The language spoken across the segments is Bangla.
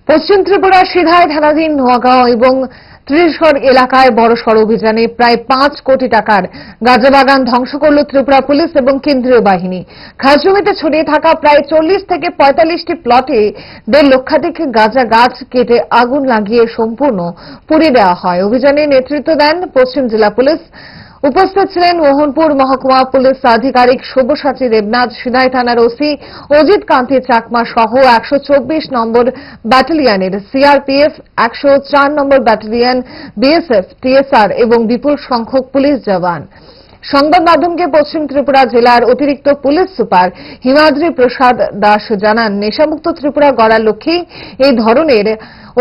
পশ্চিম ত্রিপুরা সিধাই থানাধীন নোয়াগাঁও এবং ত্রিশগড় এলাকায় বড়সড় অভিযানে প্রায় 5 কোটি টাকার গাঁজা বাগান ধ্বংস করল ত্রিপুরা পুলিশ এবং কেন্দ্রীয় বাহিনী। খাস জমিতে ছড়িয়ে থাকা প্রায় 40 থেকে 45টি প্লটে 1.5 লক্ষাধিক গাঁজা গাছ কেটে আগুন লাগিয়ে সম্পূর্ণ পুড়িয়ে দেওয়া হয়। অভিযানে নেতৃত্ব দেন পশ্চিম জেলা পুলিশ। উপস্থিত ছিলেন মোহনপুর মহকুমা পুলিশ আধিকারিক সব্যসাচী দেবনাথ, সিধাই থানার ওসি অজিত কান্তি চাকমা সহ 124 নম্বর ব্যাটালিয়নের সিআরপিএফ, 104 নম্বর ব্যাটালিয়ন বিএসএফ, টিএসআর এবং বিপুল সংখ্যক পুলিশ জওয়ান। সংবাদ মাধ্যমকে পশ্চিম ত্রিপুরা জেলার অতিরিক্ত পুলিশ সুপার হিমাদ্রি প্রসাদ দাস জানান, নেশামুক্ত ত্রিপুরা গড়ার লক্ষ্যে এই ধরনের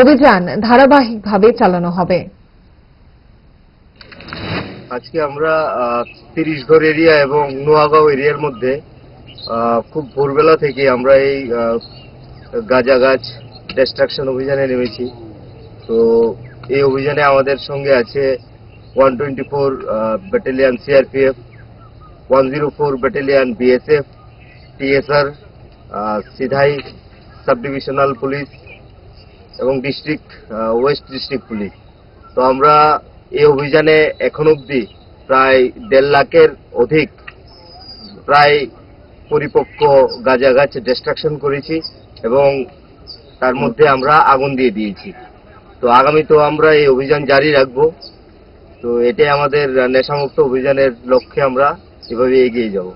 অভিযান ধারাবাহিকভাবে চালানো হবে। আজকে আমরা ত্রিশগড় এরিয়া এবং নোয়াগাঁও এরিয়ার মধ্যে খুব ভোরবেলা থেকে আমরা এই গাঁজা গাছ ডিস্ট্রাকশন অভিযানে নেমেছি। তো এই অভিযানে আমাদের সঙ্গে আছে 124 battalion CRPF, 104 battalion BSF, TSR, Sidhai sub divisional police এবং ডিস্ট্রিক্ট ওয়েস্ট ডিস্ট্রিক্ট পুলিশ। তো আমরা এই অভিযানে এখন অবধি প্রায় 1.5 লাখের অধিক প্রায় পরিপক্ক গাঁজা গাছ ডিস্ট্রাকশন করেছি এবং তার মধ্যে আমরা আগুন দিয়ে দিয়েছি। তো আগামীতেও আমরা এই অভিযান জারি রাখবো। তো এটাই আমাদের নেশামুক্ত অভিযানের লক্ষ্যে আমরা এভাবে এগিয়ে যাব।